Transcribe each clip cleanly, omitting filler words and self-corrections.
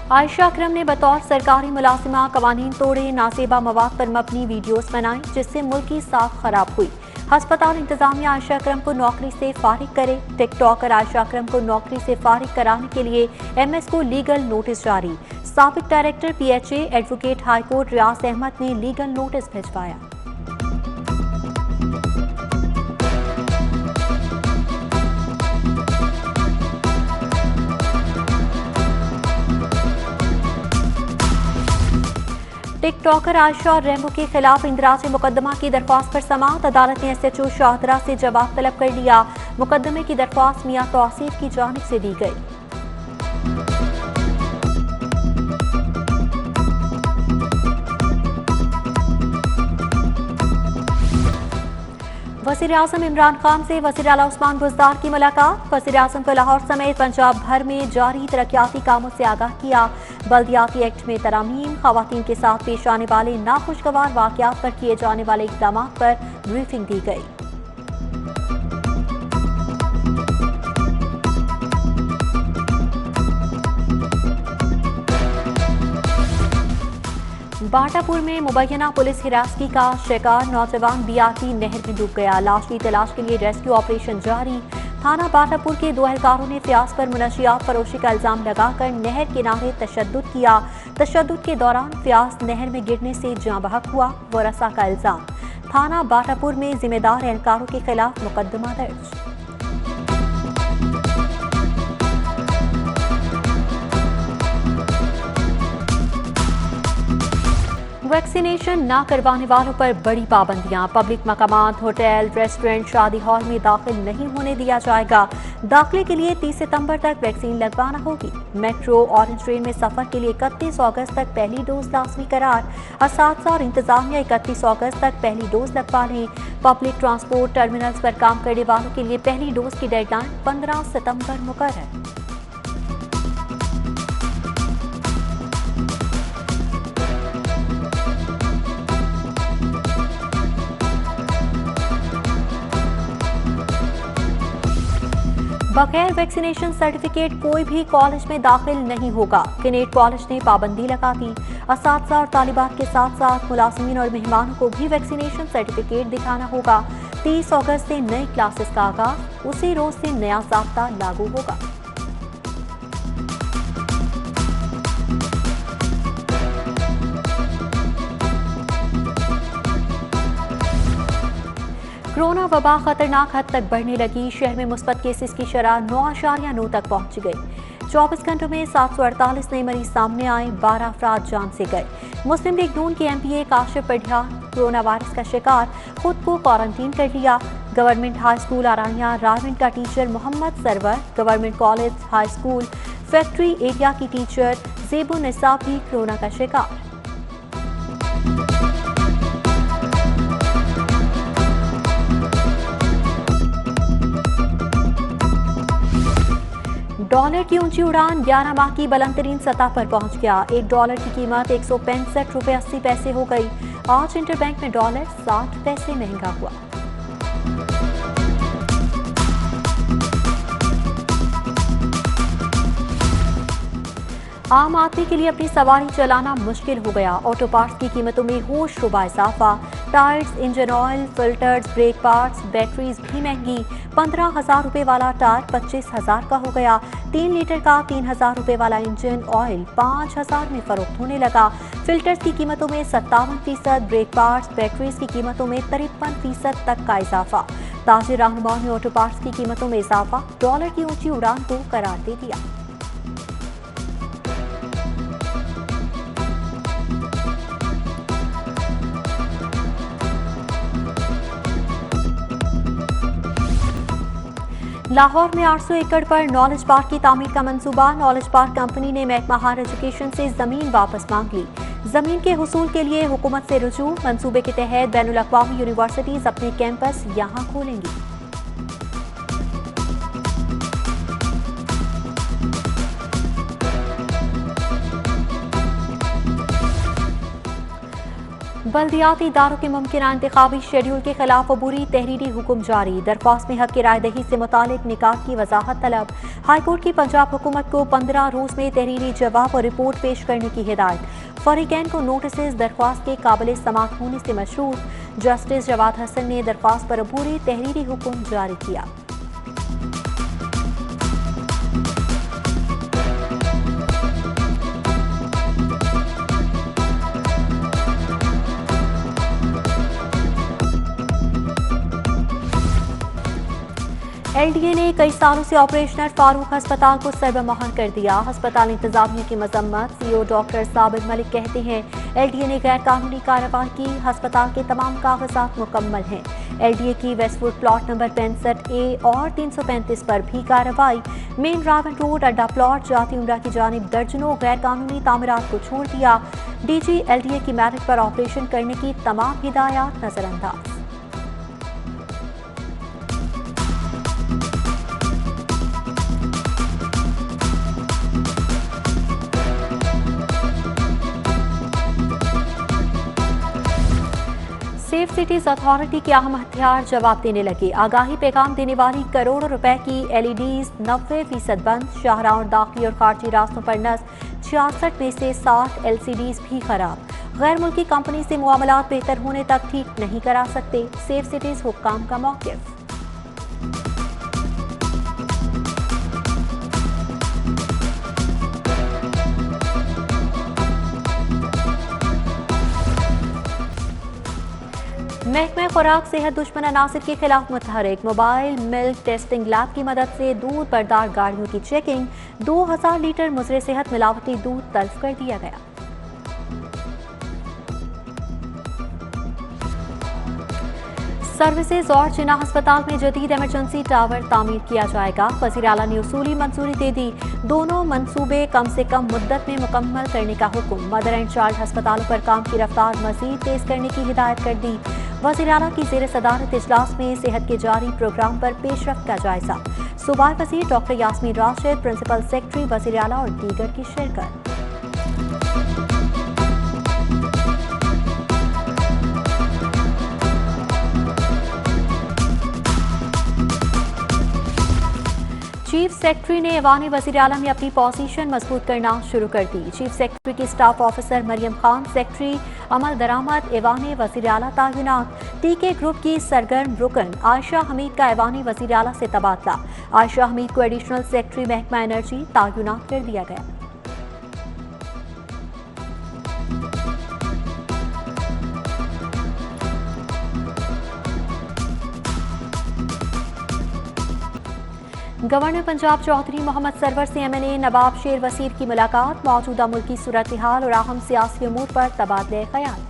आयशा अकरम ने बतौर सरकारी मुलाजिमा कवानीन तोड़े, नासेबा मवाद पर मबनी वीडियोस बनाई, जिससे मुल्क की साख खराब हुई। हस्पताल इंतजामिया आयशा अकरम को नौकरी से फारिग करे। टिकटॉकर आयशा अकरम को नौकरी से फारिग कराने के लिए MS को लीगल नोटिस जारी। साबिक डायरेक्टर PHA एडवोकेट हाईकोर्ट रियाज अहमद ने लीगल नोटिस भिजवाया। टिकटॉकर आयशा और रेमो के खिलाफ इंदराज मुकदमा की दरख्वास्त पर समाअत। अदालत ने SHO शाहदरा से जवाब तलब कर लिया। मुकदमे की दरख्वास्त मियां तौसीफ की जानिब से दी गई। वज़ीर-ए-आज़म इमरान खान से वज़ीर आला उस्मान बुज़दार की मुलाकात। वज़ीर-ए-आज़म को लाहौर समेत पंजाब भर में जारी तरक्याती कामों से आगाह किया। बल्दियाती एक्ट में तरमीम, खवातीन के साथ पेश आने वाले नाखुशगवार वाक़यात पर किए जाने वाले इक़दाम पर ब्रीफिंग दी गई। बाटापुर में मुबैना पुलिस हिरासती का शिकार नौजवान BRT नहर में डूब गया। लाश की तलाश के लिए रेस्क्यू ऑपरेशन जारी। थाना बाटापुर के 2 एहलकारों ने फ्याज पर मुनशियात फरोशी का इल्जाम लगाकर नहर किनारे तशद्दुद किया। तशद्दुद के दौरान फ्याज नहर में गिरने से जाँ बहक हुआ। वरसा का इल्जाम। थाना बाटापुर में जिम्मेदार एहलकारों के खिलाफ मुकदमा दर्ज। वैक्सीनेशन न करवाने वालों पर बड़ी पाबंदियां। पब्लिक मकामात, होटल, रेस्टोरेंट, शादी हॉल में दाखिल नहीं होने दिया जाएगा। दाखिले के लिए 30 सितंबर तक वैक्सीन लगवाना होगी। मेट्रो, ऑरेंज ट्रेन में सफर के लिए 31 अगस्त तक पहली डोज लाजमी करार। असातिज़ा और इंतजामिया 31 अगस्त तक पहली डोज लगवा लें। पब्लिक ट्रांसपोर्ट टर्मिनल्स पर काम करने वालों के लिए पहली डोज की डेडलाइन 15 सितंबर मुकर्रर। बगैर वैक्सीनेशन सर्टिफिकेट कोई भी कॉलेज में दाखिल नहीं होगा। किनेट कॉलेज ने पाबंदी लगा दी। असातिज़ा और तालिबात के साथ साथ मुलाजिमीन और मेहमानों को भी वैक्सीनेशन सर्टिफिकेट दिखाना होगा। 30 अगस्त से नई क्लासेस का आगाज। उसी रोज से नया ज़ाब्ता लागू होगा। कोरोना वबा खतरनाक हद तक बढ़ने लगी। शहर में मुस्बत केसेस की शरह 9.9 तक पहुंच गई। 24 घंटों में 748 नए मरीज सामने आए। 12 अफराद जान से गए। मुस्लिम लीग नून के MPA Kashif Padhiyar corona virus का शिकार, खुद को क्वारंटीन कर लिया। Government high school Arania Raiwind का teacher Mohammad Sarwar, government college high school factory area की टीचर ज़ेबुन्निसा भी कोरोना का शिकार। डॉलर की ऊंची उड़ान 11 माह की बुलंदतरीन सतह पर पहुंच गया। $1 की कीमत 165 रुपये 80 पैसे हो गई। आज इंटरबैंक में डॉलर 60 पैसे महंगा हुआ। आम आदमी के लिए अपनी सवारी चलाना मुश्किल हो गया। ऑटो पार्ट्स की कीमतों में होशरुबा इजाफा। Tyres, engine oil, filters, brake parts, batteries भी महंगी। 15,000 रुपये वाला टायर 25,000 का हो गया। 3 लीटर का 3,000 रुपये वाला इंजन ऑयल 5,000 में फरोख्त होने लगा। फिल्टर्स की कीमतों में 57%, ब्रेक पार्ट्स, बैटरीज की कीमतों में 53% तक का इजाफा। ताजिर रहनुमाओं ने ऑटो पार्ट्स की कीमतों में इजाफा डॉलर की ऊंची उड़ान को करार दे दिया। लाहौर में 800 एकड़ पर नॉलेज पार्क की तामीर का मंसूबा। नॉलेज पार्क कंपनी ने महकमा हायर एजुकेशन से जमीन वापस मांग ली। जमीन के हुसूल के लिए हुकूमत से रुजू। मंसूबे के तहत बैनुल अक़वामी यूनिवर्सिटीज अपने कैंपस यहां खोलेंगी। बल्दियाती इदारों के मुमकिन इंतखाबी शेड्यूल के खिलाफ अबूरी तहरीरी हुक्म जारी। दरख्वास्त में हक की रायदही से मुतालिक निकात की वजाहत तलब। हाईकोर्ट की पंजाब हुकूमत को 15 रोज में तहरीरी जवाब और रिपोर्ट पेश करने की हिदायत। फरीकैन को नोटिस दरख्वास्त के काबिल समाअत होने से मशरूत। जस्टिस जवाद हसन ने दरख्वास्त पर अबूरी तहरीरी हुक्म जारी किया। LDA ने कई सालों से ऑपरेशनल फारूक अस्पताल को सर्वमहल कर दिया। अस्पताल इंतजामिया की मजम्मत। CEO डॉक्टर साबिर मलिक कहते हैं LDA ने गैर कानूनी कार्रवाई की। अस्पताल के तमाम कागजात मुकम्मल हैं। LDA की वेस्टवुड प्लॉट नंबर 65A और 335 पर भी कार्रवाई। मेन रावल रोड अड्डा प्लॉट जाती उमरा की जानिब दर्जनों गैर कानूनी तामीरात को छोड़ दिया। DG LDA की मेरिट पर ऑपरेशन करने की तमाम हिदायत नजरअंदाज। सेफ सिटीज अथॉरिटी के अहम हथियार जवाब देने लगे। आगाही पैगाम देने वाली करोड़ों रुपए की LEDs 90% बंद। शाहराह और दाखिली और खारजी रास्तों पर नस्ब 66 में से 60 LCDs भी खराब। गैर मुल्की कंपनी से मुआमलात बेहतर होने तक ठीक नहीं करा सकते। सेफ सिटीज हुक्काम का मौक़िफ़। महकमा खुराक सेहत दुश्मन अनासिर के खिलाफ मुतहरिक। मोबाइल मिल्क टेस्टिंग लैब की मदद से दूध बरदार गाड़ियों की चेकिंग। 2000 लीटर मुजरे सेहत मिलावटी दूध तल्फ कर दिया गया। सर्विसेज और जिन्ना अस्पताल में जदीद इमरजेंसी टावर तामीर किया जाएगा। वज़ीर आला ने उसूली मंजूरी दे दी। दोनों मंसूबे कम से कम मुद्दत में मुकम्मल करने का हुक्म। मदर एंड चाइल्ड अस्पतालों पर काम की रफ्तार मजीद तेज करने की हिदायत कर दी। वज़ीर आला की ज़ेर सदारत इजलास में सेहत के जारी प्रोग्राम पर पेशरफ्त का जायजा। सूबाई वज़ीर doctor Yasmin Rashid, principal secretary वज़ीर आला और दीगर की शिरकत। चीफ सेक्रेटरी ने ऐवान वज़ीर आला में अपनी पोजीशन मजबूत करना शुरू कर दी। चीफ सेक्रेटरी की staff officer Maryam Khan, secretary अमल दरामद ऐवान वज़ीर आला तैनात। TK ग्रुप की सरगर्म रुकन आयशा हमीद का ऐवान वज़ीर आला से तबादला। आयशा हमीद को एडिशनल सेक्रेटरी महकमा एनर्जी तैनात कर दिया गया। गवर्नर पंजाब चौधरी मोहम्मद सरवर से MNA नवाब शेर वसीर की मुलाकात। मौजूदा मुल्की सूरत हाल और अहम सियासी उमूर पर तबादले ख्याल।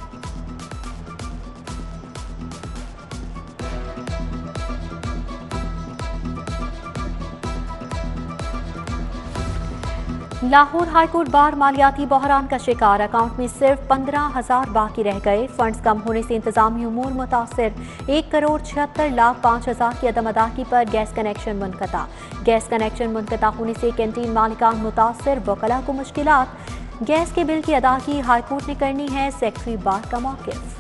लाहौर हाईकोर्ट बार मालियाती बहरान का शिकार। अकाउंट में सिर्फ 15,000 बाकी रह गए। फंड्स कम होने से इंतजामी उमूर मुतासिर। 1,76,05,000 की अदम अदायगी पर गैस कनेक्शन मुनक़ता। गैस कनेक्शन मुनक़ता होने से कैंटीन मालिकान मुतासिर। वकला को मुश्किलात। गैस के बिल की अदायगी हाईकोर्ट ने करनी है। सेक्रेटरी बार का मौक़िफ़।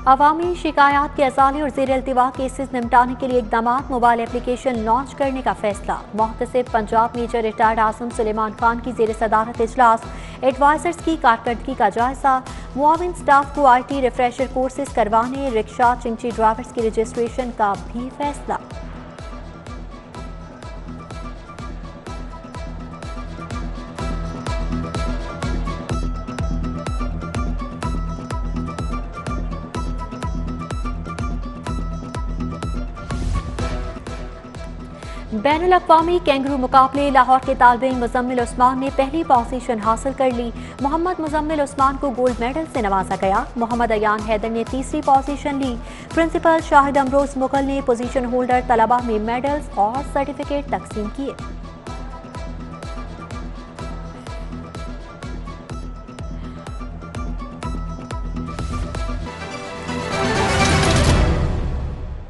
अवामी शिकायत के असाली और ज़ेर इल्तिवा केसेस निपटाने के लिए इकदाम। मोबाइल एप्लीकेशन लॉन्च करने का फैसला। मुहतसिब पंजाब मेजर रिटायर्ड आसम सुलेमान खान की ज़ेर सदारत इजलास। एडवाइजर्स की कारकर्दगी का जायजा। मुआविन स्टाफ को IT रिफ्रेशर कोर्सेज करवाने। रिक्शा चिंची ड्राइवर्स की रजिस्ट्रेशन का भी फैसला। बैनुल अक़वामी कैंगरू मुकाबले। लाहौर के तालिब मुज़म्मिल उस्मान ने पहली पोजीशन हासिल कर ली। मोहम्मद मुज़म्मिल उस्मान को गोल्ड मेडल से नवाजा गया। मोहम्मद अयान हैदर ने तीसरी पोजीशन ली। प्रिंसिपल शाहिद अमरोज मुगल ने पोजीशन होल्डर तलबा में मेडल्स और सर्टिफिकेट तकसीम किए।